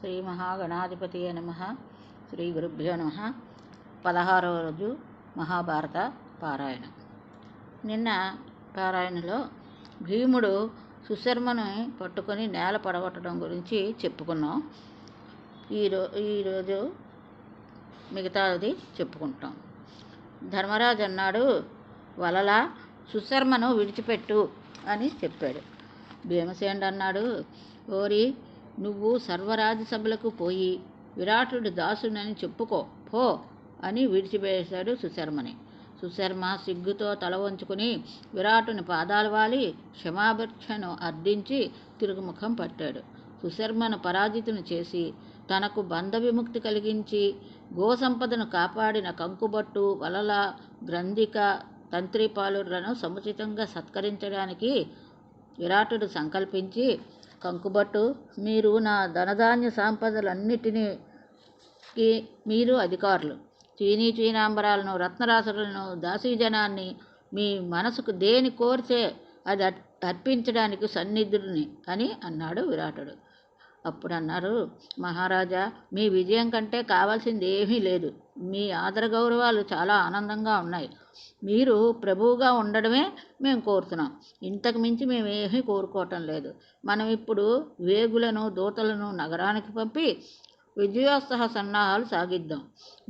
శ్రీ మహాగణాధిపతియే నమః. శ్రీ గురుభ్యో నమః. 16వ రోజు మహాభారత పారాయణం. నిన్న పారాయణలో భీముడు సుశర్మను పట్టుకొని నేల పడగొట్టడం గురించి చెప్పుకున్నాం. ఈరోజు మిగతాది చెప్పుకుంటాం. ధర్మరాజు అన్నాడు, వలలా సుశర్మను విడిచిపెట్టు అని చెప్పాడు. భీమసేనుడు అన్నాడు, ఓరి నువ్వు సర్వరాజసభలకు పోయి విరాటుడి దాసునని చెప్పుకో పో అని విడిచివేశాడు సుశర్మని. సుశర్మ సిగ్గుతో తల వంచుకుని విరాటుని పాదాలు వాలి క్షమాభిక్షను అర్థించి తిరుగుముఖం పట్టాడు. సుశర్మను పరాజితుని చేసి తనకు బంధ విముక్తి కలిగించి గోసంపదను కాపాడిన కంకుబట్టు, వలల, గ్రంథిక, తంత్రిపాలులను సముచితంగా సత్కరించడానికి విరాటుడు సంకల్పించి, కంకుబట్టు, మీరు నా ధనధాన్య సంపదలన్నిటినీ మీరు అధికారులు. చీనాంబరాలను, రత్నరాసులను, దాసీజనాన్ని మీ మనసుకు దేని కోరితే అది అర్పించడానికి సన్నిధుడిని అని అన్నాడు విరాటుడు. అప్పుడు అన్నారు, మహారాజా, మీ విజయం కంటే కావాల్సింది ఏమీ లేదు. మీ ఆదర గౌరవాలు చాలా ఆనందంగా ఉన్నాయి. మీరు ప్రభువుగా ఉండడమే మేము కోరుతున్నాం. ఇంతకు మించి మేమేమీ కోరుకోవటం లేదు. మనం ఇప్పుడు వేగులను, దూతలను నగరానికి పంపి విజయోత్సవ సన్నాహాలు సాగిద్దాం.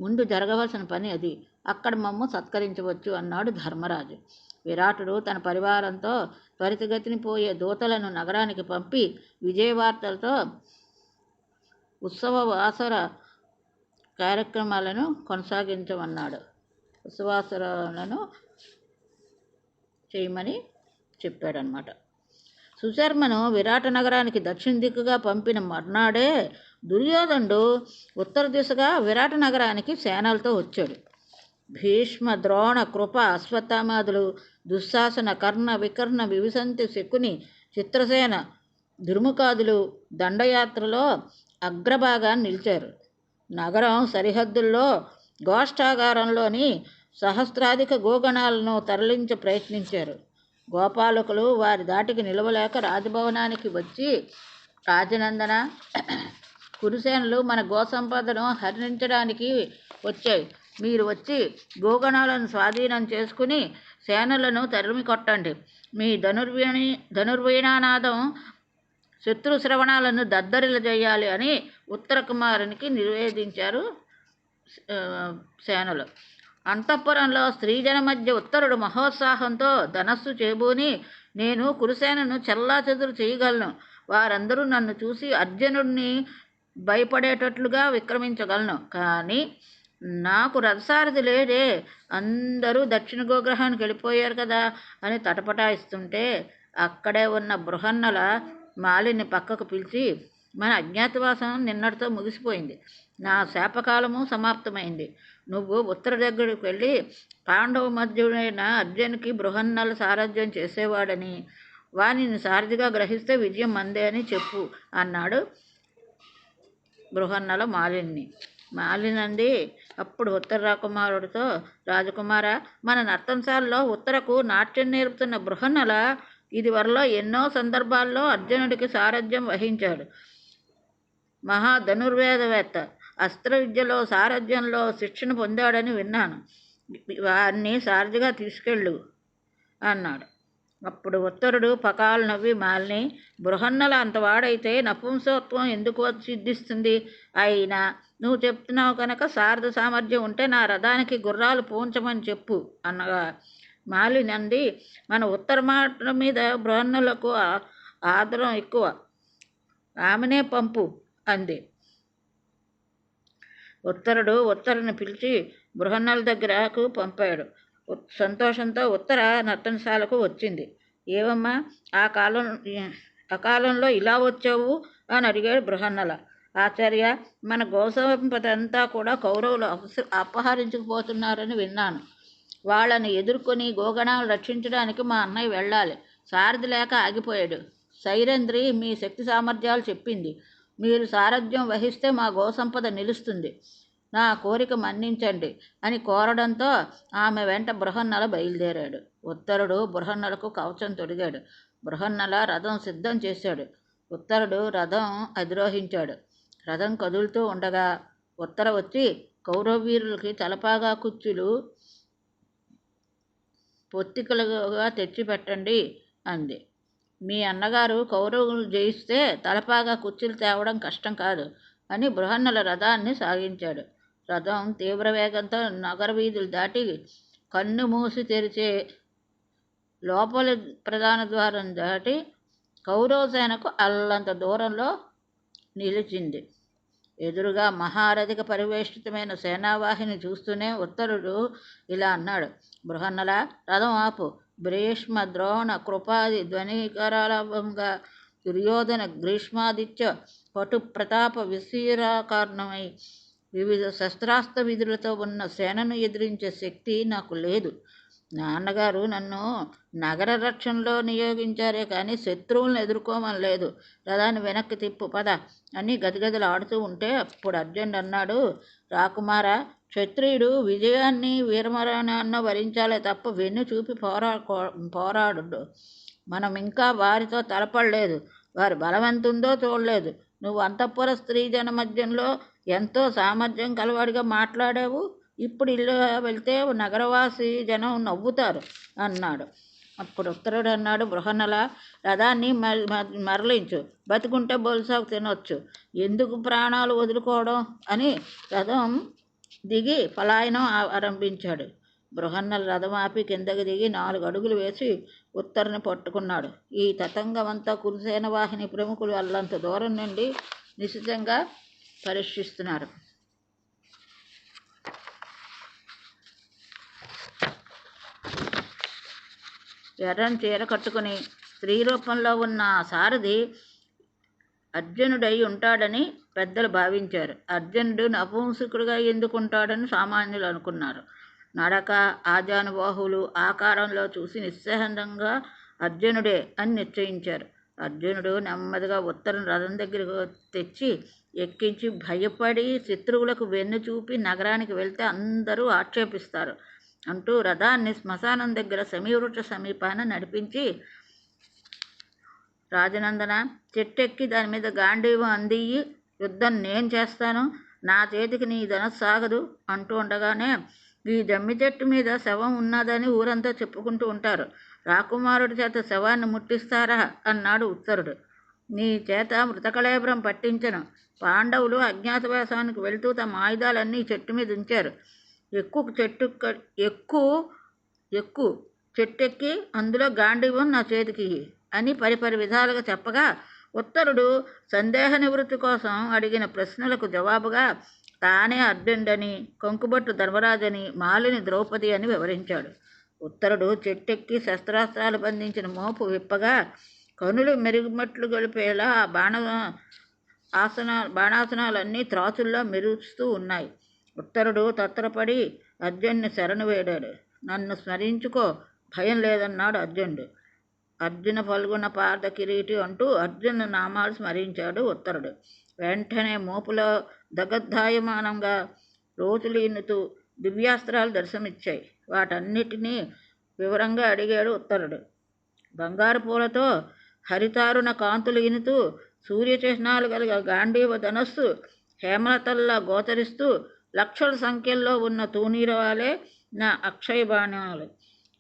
ముందు జరగవలసిన పని అది. అక్కడ మమ్ము సత్కరించవచ్చు అన్నాడు ధర్మరాజు. విరాటుడు తన పరివారంతో త్వరితగతిని పోయే దూతలను నగరానికి పంపి విజయవార్తలతో ఉత్సవాసర కార్యక్రమాలను కొనసాగించమన్నాడు. ఉత్సవాసరాలను చేయమని చెప్పాడనమాట. సుశర్మను విరాట నగరానికి దక్షిణ దిక్కుగా పంపిన మర్నాడే దుర్యోధనుడు ఉత్తర దిశగా విరాట నగరానికి సేనలతో వచ్చాడు. భీష్మ, ద్రోణ, కృప, అశ్వత్థామాదులు, దుశ్శాసన, కర్ణ, వికర్ణ, వివిసంతి, శకుని, చిత్రసేన, దుర్ముఖాదులు దండయాత్రలో అగ్రభాగాన్ని నిలిచారు. నగరం సరిహద్దుల్లో గోష్ఠాగారంలోని సహస్రాధిక గోగణాలను తరలించ ప్రయత్నించారు. గోపాలకులు వారి దాటికి నిలవలేక రాజభవనానికి వచ్చి, రాజనందన, కురుసేనలు మన గోసంపదను హరించడానికి వచ్చాయి. మీరు వచ్చి గోగణాలను స్వాధీనం చేసుకుని సేనలను తరిమి కొట్టండి. మీ ధనుర్వీణానాదం శత్రు శ్రవణాలను దద్దరిల చేయాలి అని ఉత్తర కుమారునికి నివేదించారు సేనలు. అంతఃపురంలో స్త్రీజన మధ్య ఉత్తరుడు మహోత్సాహంతో ధనస్సు చేబూని, నేను కురుసేనను చెల్లాచెదురు చేయగలను. వారందరూ నన్ను చూసి అర్జునుడిని భయపడేటట్లుగా విక్రమించగలను. కానీ నాకు రథసారథి లేడే, అందరూ దక్షిణ గోగ్రహానికి వెళ్ళిపోయారు కదా అని తటపటాయిస్తుంటే అక్కడే ఉన్న బృహన్నల మాలిని పక్కకు పిలిచి, మన అజ్ఞాతవాసం నిన్నటితో ముగిసిపోయింది. నా శాపకాలము సమాప్తమైంది. నువ్వు ఉత్తర దగ్గరికి వెళ్ళి పాండవ మధ్యుడైన అర్జునికి బృహన్నల సారథ్యం చేసేవాడని, వానిని సారథిగా గ్రహిస్తే విజయం మందే అని చెప్పు అన్నాడు బృహన్నల మాలిని. మాలినంది అప్పుడు ఉత్తర రాకుమారుడితో, రాజకుమార, మన నర్తనశాలలో ఉత్తరకు నాట్యం నేర్పుతున్న బృహన్నల ఇదివరలో ఎన్నో సందర్భాల్లో అర్జునుడికి సారథ్యం వహించాడు. మహాధనుర్వేదవేత్త, అస్త్ర విద్యలో, సారథ్యంలో శిక్షణ పొందాడని విన్నాను. వారిని సారథిగా తీసుకెళ్ళు అన్నాడు. అప్పుడు ఉత్తరుడు పకాలు నవ్వి మాలిని, బృహన్నల అంతవాడైతే నపుంసకత్వం ఎందుకు సిద్ధిస్తుంది? అయినా నువ్వు చెప్తున్నావు కనుక సారథ సామర్థ్యం ఉంటే నా రథానికి గుర్రాలు పూంచమని చెప్పు అన్నగా, మాలినంది, మన ఉత్తర మాట మీద బృహన్నలకు ఆదరం ఎక్కువ, ఆమెనే పంపు అంది. ఉత్తరుని పిలిచి బృహన్నల దగ్గరకు పంపాడు. సంతోషంతో ఉత్తర నర్తనశాలకు వచ్చింది. ఏవమ్మా, అకాలంలో ఇలా వచ్చావు అని అడిగాడు బృహన్నల. ఆచార్య, మన గోసంపద అంతా కూడా కౌరవులు అపహరించుకుపోతున్నారని విన్నాను. వాళ్ళని ఎదుర్కొని గోగణాలు రక్షించడానికి మా అన్నయ్య వెళ్ళాలి. సారథి లేక ఆగిపోయాడు. సైరంధ్రి మీ శక్తి సామర్థ్యాలు చెప్పింది. మీరు సారథ్యం వహిస్తే మా గోసంపద నిలుస్తుంది. నా కోరిక మన్నించండి అని కోరడంతో ఆమె వెంట బృహన్నల బయలుదేరాడు. ఉత్తరుడు బృహన్నలకు కవచం తొడిగాడు. బృహన్నల రథం సిద్ధం చేశాడు. ఉత్తరుడు రథం అధిరోహించాడు. రథం కదులుతూ ఉండగా ఉత్తర వచ్చి కౌరవీరులకి తలపాగా కుచ్చులు పొత్తికలుగా తెచ్చిపెట్టండి అంది. మీ అన్నగారు కౌరవులు జయిస్తే తలపాగా కుర్చీలు తేవడం కష్టం కాదు అని బృహన్నల రథాన్ని సాగించాడు. రథం తీవ్ర వేగంతో నగర వీధులు దాటి కన్ను మూసి తెరిచే లోపలి ప్రధాన ద్వారం దాటి కౌరవ సేనకు అల్లంత దూరంలో నిలిచింది. ఎదురుగా మహారథిక పరివేష్టితమైన సేనావాహిని చూస్తూనే ఉత్తరుడు ఇలా అన్నాడు. బృహన్నల, రథం ఆపు. భీష్మ, ద్రోణ, కృపాది ధ్వనికరాలంగా దుర్యోధన, గ్రీష్మాదిత్య పటు ప్రతాప విశీరాకారణమై వివిధ శస్త్రాస్త్ర విధులతో ఉన్న సేనను ఎదిరించే శక్తి నాకు లేదు. నాన్నగారు నన్ను నగర రక్షణలో నియోగించారే కానీ శత్రువులను ఎదుర్కోమని లేదు. రథాన్ని వెనక్కి తిప్పు పద అని గదిగదిలాడుతూ ఉంటే అప్పుడు అర్జునుడు అన్నాడు. రాకుమారా, క్షత్రియుడు విజయాన్ని వీరమరణాన్ని వరించాలే తప్ప వెన్ను చూపి పోరాడు. మనం ఇంకా వారితో తలపడలేదు. వారి బలమెంతుందో చూడలేదు. నువ్వు అంతఃపుర స్త్రీ జన మధ్యంలో ఎంతో సామర్థ్యం కలవాడిగా మాట్లాడావు. ఇప్పుడు ఇల్లు వెళ్తే నగరవాసి జనం నవ్వుతారు అన్నాడు. అప్పుడు ఉత్తరుడు అన్నాడు. బృహన్నల, రథాన్ని మరలించు. బతికుంటే బొలుసాకు తినొచ్చు. ఎందుకు ప్రాణాలు వదులుకోవడం అని రథం దిగి పలాయనం ఆరంభించాడు. బృహన్నల రథం ఆపి కిందకి దిగి 4 అడుగులు వేసి ఉత్తరుని పట్టుకున్నాడు. ఈ తతంగమంతా కురుసేన వాహిని ప్రముఖులు అల్లంత దూరం నుండి నిశితంగా పరీక్షిస్తున్నారు. ఎర్రని చీర కట్టుకుని స్త్రీ రూపంలో ఉన్న ఆ సారథి అర్జునుడై ఉంటాడని పెద్దలు భావించారు. అర్జునుడు నపుంసకుడిగా ఎందుకుంటాడని సామాన్యులు అనుకున్నారు. నడక, ఆజానుబాహువులు, ఆకారంలో చూసి నిస్సందేహంగా అర్జునుడే అని నిశ్చయించారు. అర్జునుడు నెమ్మదిగా ఉత్తరం రథం దగ్గరకు తెచ్చి ఎక్కించి భయపడి శత్రువులకు వెన్ను చూపి నగరానికి వెళ్తే అందరూ ఆక్షేపిస్తారు అంటూ రథాన్ని శ్మశానం దగ్గర సమీవృక్ష సమీపాన నడిపించి, రాజనందన, చెట్టెక్కి దాని మీద గాంధీవం అందియ్యి, యుద్ధం నేను చేస్తాను, నా చేతికి నీ ధనస్సు సాగదు అంటూ ఉండగానే, ఈ జమ్మి చెట్టు మీద శవం ఉన్నదని ఊరంతా చెప్పుకుంటూ ఉంటారు. రాకుమారుడి చేత శవాన్ని ముట్టిస్తారా అన్నాడు ఉత్తరుడు. నీ చేత మృతకళేబరం పట్టించను. పాండవులు అజ్ఞాతవాసానికి వెళ్తూ తమ ఆయుధాలన్నీ చెట్టు మీద ఉంచారు. ఎక్కు చెట్టెక్కి అందులో గాంధీవం నా చేతికి అని పరిపరి విధాలుగా చెప్పగా, ఉత్తరుడు సందేహ నివృత్తి కోసం అడిగిన ప్రశ్నలకు జవాబుగా తానే అర్జునుడని, కొంకుబొట్టు ధర్మరాజని, మాలిని ద్రౌపది అని వివరించాడు. ఉత్తరుడు చెట్టెక్కి శస్త్రాస్త్రాలు బంధించిన మోపు విప్పగా కనులు మెరుగుమట్లు గొలిపేలా ఆ బాణాసనాలన్నీ త్రాచుల్లో మెరుస్తూ ఉన్నాయి. ఉత్తరుడు తత్తరపడి అర్జున్ని శరణు వేడాడు. నన్ను స్మరించుకో, భయం లేదన్నాడు అర్జునుడు. అర్జున ఫల్గుణ పార్థ కిరీటి అంటూ అర్జున నామాలు స్మరించాడు ఉత్తరుడు. వెంటనే మోపులో దగద్ధాయమానంగా రోతులీనుతూ దివ్యాస్త్రాలు దర్శనమిచ్చాయి. వాటన్నిటినీ వివరంగా అడిగాడు ఉత్తరుడు. బంగారు పూలతో హరితారుణ కాంతులు ఈనుతూ సూర్యచిహ్నాలు కలిగ గాంధీవ ధనస్సు హేమలతల్లా గోచరిస్తూ లక్షల సంఖ్యల్లో ఉన్న తూనీరవాలే నా అక్షయ బాణాలు.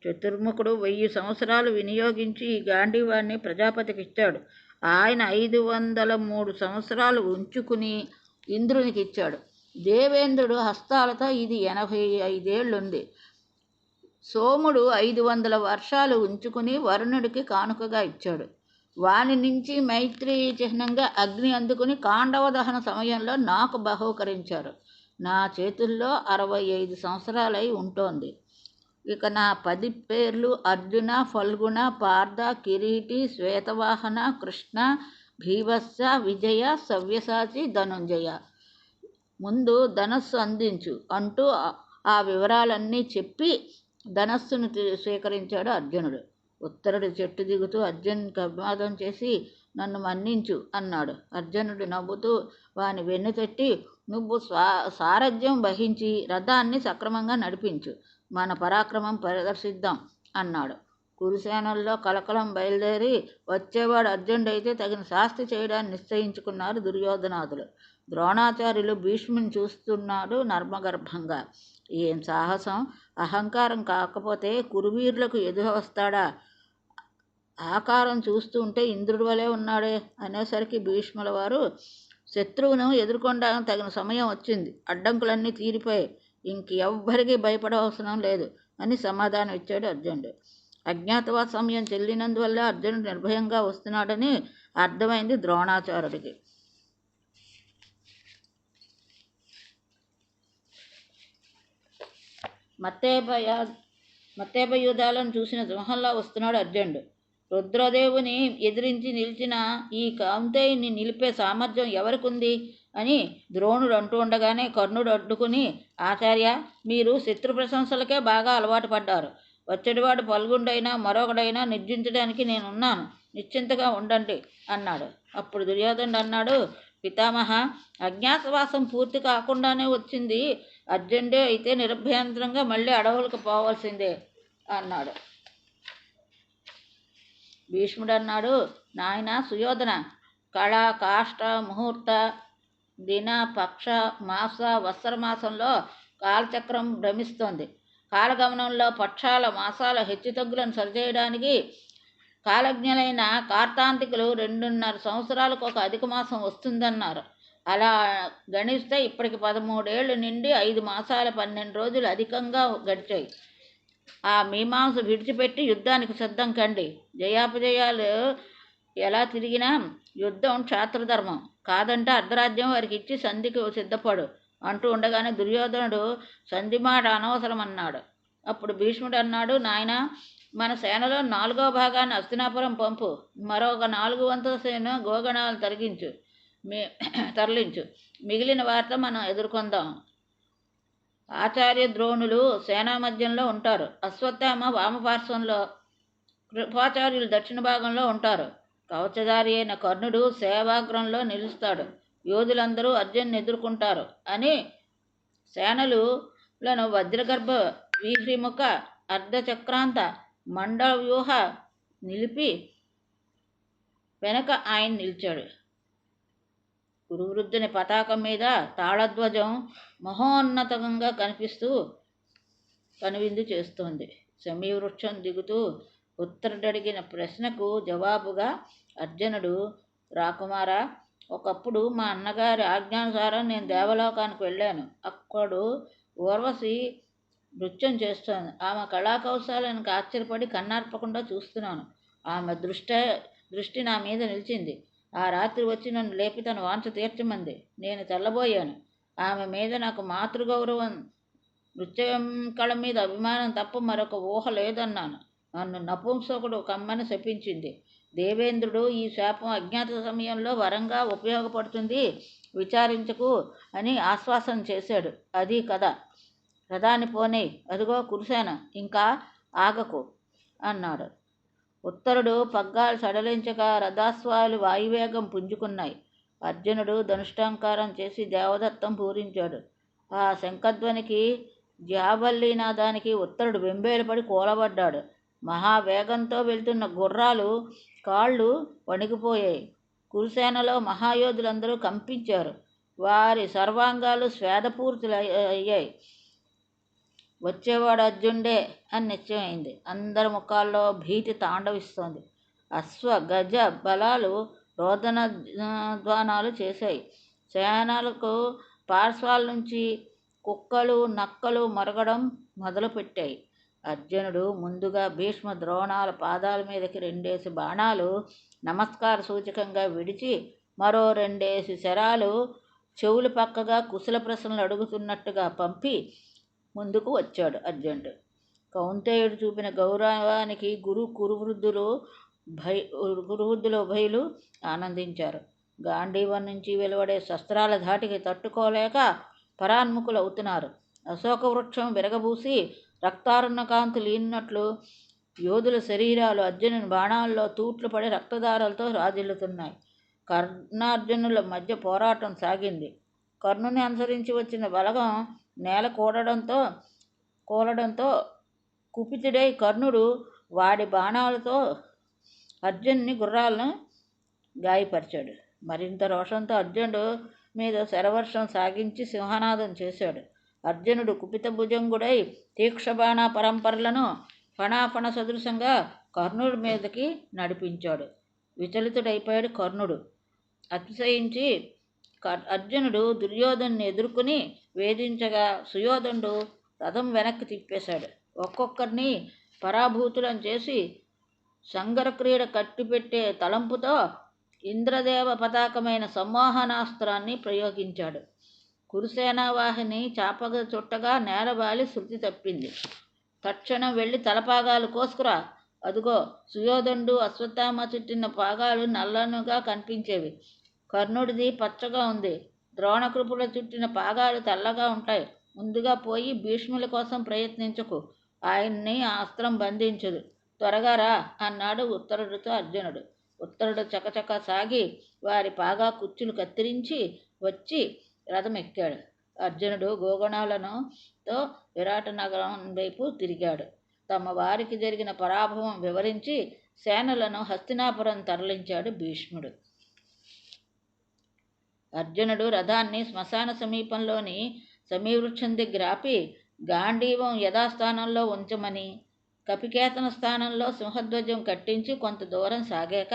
చతుర్ముఖుడు 1000 సంవత్సరాలు వినియోగించి ఈ గాంధీవాన్ని ప్రజాపతికి ఇచ్చాడు. ఆయన 503 సంవత్సరాలు ఉంచుకుని ఇంద్రునికి ఇచ్చాడు. దేవేంద్రుడు హస్తాలతో ఇది 85 ఏళ్లుంది. సోముడు 500 వర్షాలు ఉంచుకుని వరుణుడికి కానుకగా ఇచ్చాడు. వాని నుంచి మైత్రి చిహ్నంగా అగ్ని అందుకుని కాండవ దహన సమయంలో నాకు బహూకరించారు. నా చేతుల్లో 65 సంవత్సరాలై ఉంటోంది. ఇక నా 10 పేర్లు అర్జున, ఫల్గుణ, పార్థ, కిరీటి, శ్వేతవాహన, కృష్ణ, భీభత్స, విజయ, సవ్యసాచి, ధనుంజయ. ముందు ధనస్సు అందించు అంటూ ఆ వివరాలన్నీ చెప్పి ధనస్సును స్వీకరించాడు అర్జునుడు. ఉత్తరుడు చెట్టు దిగుతూ అర్జునుడికి అభివాదం చేసి నన్ను మన్నించు అన్నాడు. అర్జునుడు నవ్వుతూ వాని వెన్ను తట్టి, నువ్వు సారథ్యం వహించి రథాన్ని సక్రమంగా నడిపించు, మన పరాక్రమం ప్రదర్శిద్దాం అన్నాడు. కురుసేనల్లో కలకలం బయలుదేరి వచ్చేవాడు అర్జునుడైతే తగిన శాస్తి చేయడాన్ని నిశ్చయించుకున్నారు దుర్యోధనాదులు. ద్రోణాచార్యులు భీష్ముని చూస్తున్నాడు నర్మగర్భంగా. ఏం సాహసం! అహంకారం కాకపోతే కురువీరులకు ఎదురు వస్తాడా? ఆకారం చూస్తూ ఉంటే ఇంద్రుడి వలె ఉన్నాడే అనేసరికి భీష్ముల వారు శత్రువును ఎదుర్కొనడానికి తగిన సమయం వచ్చింది, అడ్డంకులన్నీ తీరిపోయాయి, ఇంకెవ్వరికీ భయపడవసరం లేదు అని సమాధానం ఇచ్చాడు అర్జునుడు. అజ్ఞాతవాస సమయం చెల్లినందువల్ల అర్జునుడు నిర్భయంగా వస్తున్నాడని అర్థమైంది ద్రోణాచార్యుడికి. మత్తేపయుధాలను చూసిన సింహంలా వస్తున్నాడు అర్జునుడు. రుద్రదేవుని ఎదిరించి నిలిచిన ఈ కౌంతేయుని నిలిపే సామర్థ్యం ఎవరికుంది అని ద్రోణుడు అంటూ ఉండగానే కర్ణుడు అడ్డుకుని, ఆచార్య, మీరు శత్రు ప్రశంసలకే బాగా అలవాటు పడ్డారు. వచ్చేటివాడు పల్గుండైనా మరొకడైనా నిర్జించడానికి నేనున్నాను, నిశ్చింతగా ఉండండి అన్నాడు. అప్పుడు దుర్యోధనుడు అన్నాడు, పితామహ, అజ్ఞాతవాసం పూర్తి కాకుండానే వచ్చింది అర్జునుడే అయితే నిరభ్యంతరంగా మళ్ళీ అడవులకు పోవాల్సిందే అన్నాడు. భీష్ముడు అన్నాడు, నాయన సుయోధన, కళ, కాష్ట, ముహూర్త, దిన, పక్ష, మాస, వత్సరమాసంలో కాలచక్రం భ్రమిస్తోంది. కాలగమనంలో పక్షాల, మాసాల హెచ్చుతగ్గులను సరిచేయడానికి కాలజ్ఞులైన కార్తాంతికులు 2.5 సంవత్సరాలకు ఒక అధిక మాసం వస్తుందన్నారు. అలా గణిస్తే ఇప్పటికి 13 ఏళ్ళు నిండి 5 మాసాల 12 రోజులు అధికంగా గడిచాయి. ఆ మీమాంస విడిచిపెట్టి యుద్ధానికి సిద్ధం కండి. జయాపజయాలు ఎలా తిరిగినా యుద్ధం క్షాత్రధర్మం, కాదంటే అర్ధరాజ్యం వారికి ఇచ్చి సంధికి సిద్ధపడు అంటూ ఉండగానే దుర్యోధనుడు సంధి మాట అనవసరం అన్నాడు. అప్పుడు భీష్ముడు అన్నాడు, నాయన, మన సేనలో 4వ భాగాన్ని హస్తినాపురం పంపు, మరొక 4 వంతుల సేన గోగణాలు తరలించు, మిగిలిన వారితో మనం ఎదుర్కొందాం. ఆచార్య ద్రోణులు సేనా మధ్యంలో ఉంటారు, అశ్వత్థామ వామపార్శ్వంలో, కృపాచార్యులు దక్షిణ భాగంలో ఉంటారు, కవచధారి అయిన కర్ణుడు సేవాగ్రంలో నిలుస్తాడు, యోధులందరూ అర్జున్ని ఎదుర్కొంటారు అని సేనలను వజ్రగర్భ, వీహిముఖ, అర్ధచక్రాంత, మండల వ్యూహ నిలిపి వెనక ఆయన నిలిచాడు. కురువృద్ధుని పతాకం మీద తాళధ్వజం మహోన్నతంగా కనిపిస్తూ కనువిందు చేస్తోంది. సమీవృక్షం దిగుతూ ఉత్తరుడడిగిన ప్రశ్నకు జవాబుగా అర్జునుడు, రాకుమారా, ఒకప్పుడు మా అన్నగారి ఆజ్ఞానుసారం నేను దేవలోకానికి వెళ్ళాను. అక్కడు ఊర్వశి నృత్యం చేస్తోంది. ఆమె కళాకౌశాలను ఆశ్చర్యపడి కన్నార్పకుండా చూస్తున్నాను. ఆమె దృష్టి నా మీద నిలిచింది. ఆ రాత్రి వచ్చి నన్ను లేపి తన వాంఛ తీర్చమంది. నేను తెల్లబోయాను. ఆమె మీద నాకు మాతృగౌరవం, నృత్యం కళ మీద అభిమానం తప్ప మరొక ఊహ లేదన్నాను. నన్ను నపుంసకుడు కమ్మని శపించింది. దేవేంద్రుడు ఈ శాపం అజ్ఞాత సమయంలో వరంగా ఉపయోగపడుతుంది, విచారించకు అని ఆశ్వాసన చేశాడు. అది కథ. రథాన్ని పోనీ, అదిగో కురుసేన, ఇంకా ఆగకు అన్నాడు. ఉత్తరుడు పగ్గాలు సడలించగా రథాశ్వాలు వాయువేగం పుంజుకున్నాయి. అర్జునుడు ధనుష్టాంకారం చేసి దేవదత్తం పూరించాడు. ఆ శంఖధ్వనికి, జాబల్లీనాదానికి ఉత్తరుడు వెంబేలుపడి కూలబడ్డాడు. మహావేగంతో వెళ్తున్న గుర్రాలు కాళ్ళు వణికిపోయాయి. కురుసేనలో మహాయోధులందరూ కంపించారు. వారి సర్వాంగాలు స్వేదపూరితులయ్యాయి. వచ్చేవాడు అర్జునుడే అని నిశ్చయమైంది. అందరి ముఖాల్లో భీతి తాండవిస్తోంది. అశ్వ గజ బలాలు రోదనధ్వానాలు చేశాయి. సేనలకు పార్శ్వాల నుంచి కుక్కలు నక్కలు మరగడం మొదలుపెట్టాయి. అర్జునుడు ముందుగా భీష్మ ద్రోణాల పాదాల మీదకి 2 బాణాలు నమస్కార సూచకంగా విడిచి, మరో 2 శరాలు చెవులు పక్కగా కుశల ప్రశ్నలు అడుగుతున్నట్టుగా పంపి ముందుకు వచ్చాడు అర్జునుడు. కౌంతేయుడు చూపిన గౌరవానికి కురువృద్ధులు ఉభయులు ఆనందించారు. గాంధీవం నుంచి వెలువడే శస్త్రాల ధాటికి తట్టుకోలేక పరాన్ముఖులు అవుతున్నారు. అశోక వృక్షం విరగబూసి రక్తారుణ కాంతులు ఈన్నట్లు యోధుల శరీరాలు అర్జునుని బాణాల్లో తూట్లు పడి రక్తధారలతో రాజిల్లుతున్నాయి. కర్ణార్జునుల మధ్య పోరాటం సాగింది. కర్ణుని అనుసరించి వచ్చిన బలగం నేల కూలడంతో కుపితుడై కర్ణుడు వాడి బాణాలతో అర్జున్ని గుర్రాలను గాయపరిచాడు. మరింత రోషంతో అర్జునుడు మీద శరవర్షం సాగించి సింహనాదం చేశాడు. అర్జునుడు కుపిత భుజంగుడై తీక్షబాణ పరంపరలను ఫణాఫణ సదృశంగా కర్ణుడి మీదకి నడిపించాడు. విచలితుడైపోయాడు కర్ణుడు. అతిశయించి అర్జునుడు దుర్యోధను ఎదుర్కొని వేధించగా సుయోధనుడు రథం వెనక్కి తిప్పేశాడు. ఒక్కొక్కరిని పరాభూతులను చేసి సంగర క్రీడ కట్టిపెట్టే తలంపుతో ఇంద్రదేవ పతాకమైన సమ్మోహనాస్త్రాన్ని ప్రయోగించాడు. కురుసేనావాహిని చాపగా చుట్టగా నేలబాలి శృతి తప్పింది. తక్షణం వెళ్ళి తలపాగాలు కోసుకురా. అదుగో సుయోధనుడు అశ్వత్థామ చుట్టిన పాగాలు నల్లనుగా కనిపించేవి. కర్ణుడిది పచ్చగా ఉంది. ద్రోణకృపుల చుట్టిన పాగాలు తెల్లగా ఉంటాయి. ముందుగా పోయి భీష్ముల కోసం ప్రయత్నించకు. ఆయన్ని ఆ అస్త్రం బంధించదు. త్వరగా రా అన్నాడు ఉత్తరుడితో అర్జునుడు. ఉత్తరుడు చకచక సాగి వారి పాగా కుచ్చులు కత్తిరించి వచ్చి రథం ఎక్కాడు. అర్జునుడు గోగణాలతో విరాట నగరం వైపు తిరిగాడు. తమ వారికి జరిగిన పరాభవం వివరించి సేనలను హస్తినాపురం తరలించాడు భీష్ముడు. అర్జునుడు రథాన్ని శ్మశాన సమీపంలోని సమీవృక్షం దగ్గర ఆపి గాంధీవం యథాస్థానంలో ఉంచమని, కపికేతన స్థానంలో సింహధ్వజం కట్టించి కొంత దూరం సాగాక,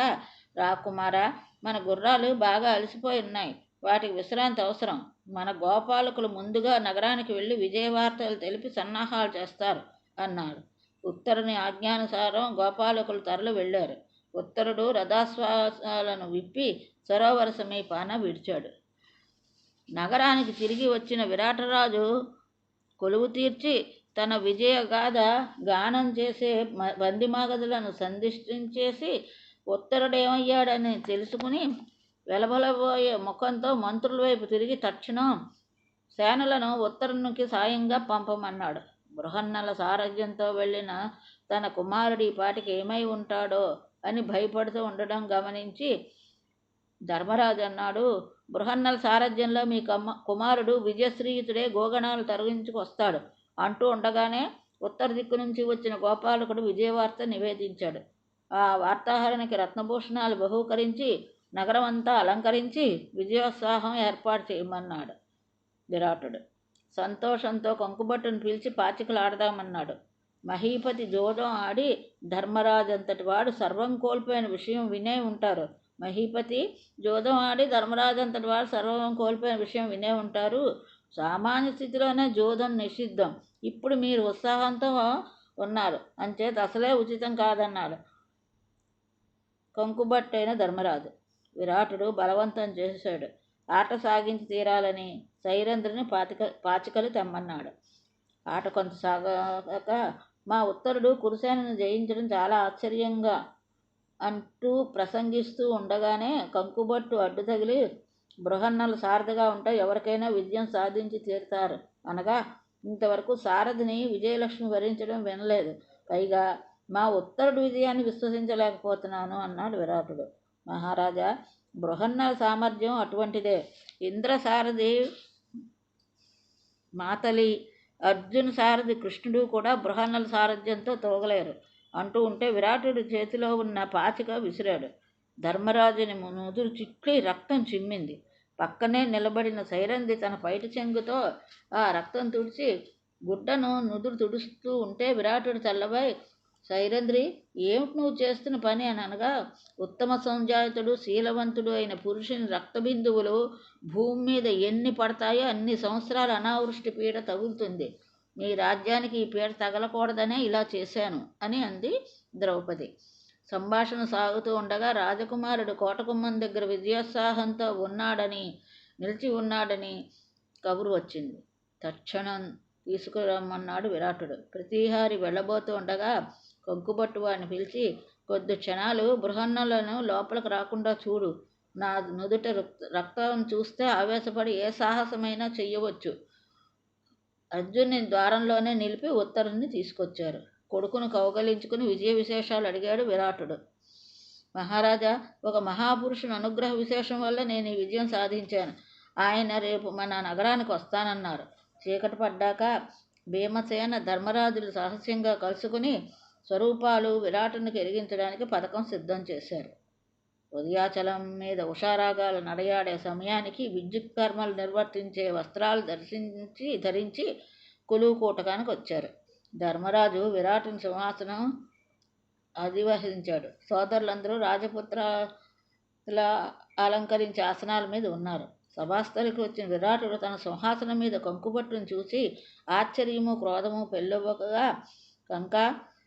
రాకుమారా, మన గుర్రాలు బాగా అలసిపోయి ఉన్నాయి. వాటికి విశ్రాంతి అవసరం. మన గోపాలకులు ముందుగా నగరానికి వెళ్ళి విజయవార్తలు తెలిపి సన్నాహాలు చేస్తారు అన్నాడు. ఉత్తరుని ఆజ్ఞానుసారం గోపాలకులు తరలి వెళ్ళారు. ఉత్తరుడు రథాశ్వాసాలను విప్పి సరోవర సమీపాన విడిచాడు. నగరానికి తిరిగి వచ్చిన విరాటరాజు కొలువు తీర్చి తన విజయగాథ గానం చేసే బందిమాగదులను సంధించేసి ఉత్తరుడేమయ్యాడని తెలుసుకుని వెలబలబోయే ముఖంతో మంత్రుల వైపు తిరిగి తక్షణం సేనలను ఉత్తరునికి సాయంగా పంపమన్నాడు. బృహన్నల సారథ్యంతో వెళ్ళిన తన కుమారుడి పాటికి ఏమై ఉంటాడో అని భయపడుతూ ఉండడం గమనించి ధర్మరాజు అన్నాడు, బృహన్నల సారథ్యంలో మీ కుమారుడు విజయశ్రీయుతుడే గోగణాలు తొలగించుకొస్తాడు అంటూ ఉండగానే ఉత్తర దిక్కు నుంచి వచ్చిన గోపాలకుడు విజయవార్త నివేదించాడు. ఆ వార్తాహరునికి రత్నభూషణాలు బహూకరించి నగరం అంతా అలంకరించి విజయోత్సాహం ఏర్పాటు చేయమన్నాడు విరాటుడు. సంతోషంతో కంకుబట్టును పిలిచి పాచికలు ఆడదామన్నాడు. మహీపతి జోదం ఆడి ధర్మరాజు అంతటి వాడు సర్వం కోల్పోయిన విషయం వినే ఉంటారు. మహీపతి జోదం ఆడి ధర్మరాజు అంతటి వాడు సర్వం కోల్పోయిన విషయం వినే ఉంటారు. సామాన్య స్థితిలోనే జోదం నిషిద్ధం. ఇప్పుడు మీరు ఉత్సాహంతో ఉన్నారు, అంచేత అసలే ఉచితం కాదన్నాడు కంకుబట్టైన ధర్మరాజు. విరాటుడు బలవంతం చేశాడు. ఆట సాగించి తీరాలని సైరంధ్రుని పాచికలు తెమ్మన్నాడు. ఆట కొంత సాగాక మా ఉత్తరుడు కురుసేనను జయించడం చాలా ఆశ్చర్యంగా అంటూ ప్రసంగిస్తూ ఉండగానే కంకుబట్టు అడ్డు తగిలి బృహన్నలు సారథిగా ఉంటే ఎవరికైనా విజయం సాధించి తీరుతారు అనగా, ఇంతవరకు సారథిని విజయలక్ష్మి భరించడం వినలేదు. పైగా మా ఉత్తరుడు విజయాన్ని విశ్వసించలేకపోతున్నాను అన్నాడు విరాటుడు. మహారాజా, బృహన్నల సామర్థ్యం అటువంటిదే. ఇంద్రసారథి మాతలి, అర్జున్ సారథి కృష్ణుడు కూడా బృహన్నల సారథ్యంతో తోగలేరు అంటూ ఉంటే విరాటుడి చేతిలో ఉన్న పాచిక విసిరాడు. ధర్మరాజుని నుదురు చిట్లి రక్తం చిమ్మింది. పక్కనే నిలబడిన సైరంధ్రి తన పైటి చెంగుతో ఆ రక్తం తుడిచి గుడ్డను నుదురు తుడుస్తూ ఉంటే విరాటుడు తెల్లబోయి, సైరంధ్రి, ఏమిటి నువ్వు చేస్తున్న పని అని అనగా, ఉత్తమ సంజాతుడు శీలవంతుడు అయిన పురుషుని రక్తబిందువులు భూమి మీద ఎన్ని పడతాయో అన్ని సంవత్సరాల అనావృష్టి పీడ తగులుతుంది. నీ రాజ్యానికి ఈ పీడ తగలకూడదనే ఇలా చేశాను అని అంది ద్రౌపది. సంభాషణ సాగుతూ ఉండగా రాజకుమారుడు కోటగుమ్మం దగ్గర విజయోత్సాహంతో నిలిచి ఉన్నాడని కబురు వచ్చింది. తక్షణం తీసుకురమ్మన్నాడు విరాటుడు. ప్రతిహారి వెళ్ళబోతూ ఉండగా కంకుబట్టు వాడిని పిలిచి, కొద్ది క్షణాలు బృహన్నలను లోపలికి రాకుండా చూడు. నా నుదుట రక్తం చూస్తే ఆవేశపడి ఏ సాహసమైనా చెయ్యవచ్చు. అర్జున్ని ద్వారంలోనే నిలిపి ఉత్తరుని తీసుకొచ్చారు. కొడుకును కౌగలించుకుని విజయ విశేషాలు అడిగాడు విరాటుడు. మహారాజా, ఒక మహాపురుషుని అనుగ్రహ విశేషం వల్ల నేను ఈ విజయం సాధించాను. ఆయన రేపు మన నగరానికి వస్తానన్నారు. చీకటి పడ్డాక భీమసేన ధర్మరాజులు రహస్యంగా కలుసుకుని స్వరూపాలు విరాటునికి ఎరిగించడానికి పథకం సిద్ధం చేశారు. ఉదయాచలం మీద ఉషారాగాలు నడయాడే సమయానికి విద్యుత్ కర్మలు నిర్వర్తించే వస్త్రాలు ధరించి కొలువుకోటకానికి వచ్చారు. ధర్మరాజు విరాటుని సింహాసనం అధివసించాడు. సోదరులందరూ రాజపుత్రుల అలంకరించి ఆసనాల మీద ఉన్నారు. సభాస్థలికి వచ్చిన విరాటుడు తన సింహాసనం మీద కంకుబట్టును చూసి ఆశ్చర్యము క్రోధము పెళ్ళొవ్వగా, కంక,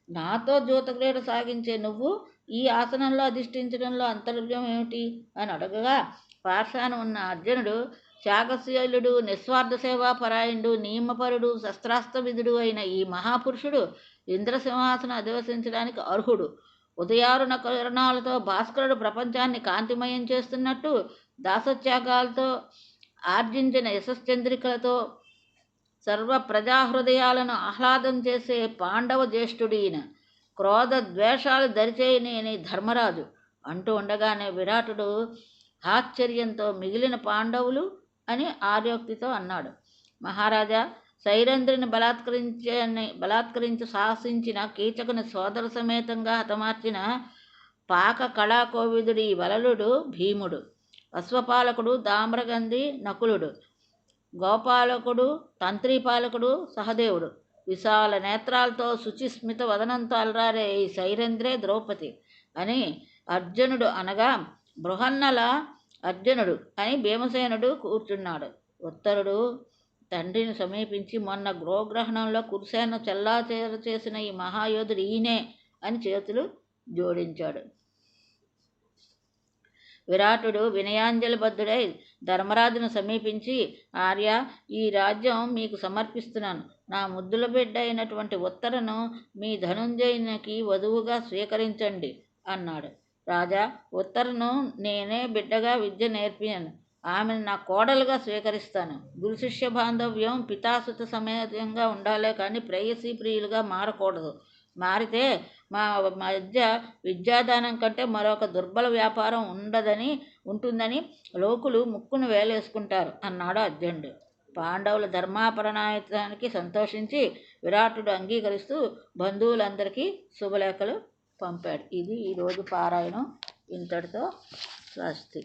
నాతో జూతక్రీడ సాగించే నువ్వు ఈ ఆసనంలో అధిష్ఠించడంలో అంతర్యం ఏమిటి అని అడగగా, పార్శ్వాన ఉన్న అర్జునుడు త్యాగశీలుడు, నిస్వార్థ సేవాపరాయణుడు, నియమపరుడు, శస్త్రాస్త్రవిధుడు అయిన ఈ మహాపురుషుడు ఇంద్రసింహాసనం అధివసించడానికి అర్హుడు. ఉదయారుణ కిరణాలతో భాస్కరుడు ప్రపంచాన్ని కాంతిమయం చేస్తున్నట్టు దాసత్యాగాలతో ఆర్జించిన యశశ్చంద్రికలతో సర్వ ప్రజాహృదయాలను ఆహ్లాదం చేసే పాండవ జ్యేష్ఠుడీన క్రోధ ద్వేషాలు దరిచేయని ధర్మరాజు అంటూ ఉండగానే విరాటుడు ఆశ్చర్యంతో మిగిలిన పాండవులు అని ఆర్యోక్తితో అన్నాడు. మహారాజా, సైరంధ్రిని బలాత్కరించి సాహసించిన కీచకుని సోదర సమేతంగా హతమార్చిన పాక కళాకోవిదుడి వలలుడు భీముడు, అశ్వపాలకుడు దామ్రగంధి నకులుడు, గోపాలకుడు తంత్రీపాలకుడు సహదేవుడు, విశాల నేత్రాలతో శుచిస్మిత వదనంతో అలరారే ఈ సైరంధ్రే ద్రౌపది అని అర్జునుడు అనగా, బృహన్నల అర్జునుడు అని భీమసేనుడు కూర్చున్నాడు. ఉత్తరుడు తండ్రిని సమీపించి, మొన్న గోగ్రహణంలో కురుసేన చెల్లాచెదరు చేసిన ఈ మహాయోధుడు ఈయనే అని చేతులు జోడించాడు. విరాటుడు వినయాంజలిబద్ధుడై ధర్మరాజును సమీపించి, ఆర్య, ఈ రాజ్యం మీకు సమర్పిస్తున్నాను. నా ముద్దుల బిడ్డ అయినటువంటి ఉత్తరను మీ ధనుంజయునికి వధువుగా స్వీకరించండి అన్నాడు. రాజా, ఉత్తరను నేనే బిడ్డగా విద్య నేర్పాను. ఆమెను నా కోడలుగా స్వీకరిస్తాను. గురు శిష్య బాంధవ్యం పితాసుత సమేతంగా ఉండాలే కానీ ప్రేయసీ ప్రియులుగా మారకూడదు. మారితే మా మధ్య విద్యాదానం కంటే మరొక దుర్బల వ్యాపారం ఉంటుందని లోకులు ముక్కును వేలేసుకుంటారు అన్నాడు అర్జునుడు. పాండవుల ధర్మాపరణాయతానికి సంతోషించి విరాటుడు అంగీకరిస్తూ బంధువులందరికీ శుభలేఖలు పంపాడు. ఇది ఈరోజు పారాయణం. ఇంతటితో స్వస్తి.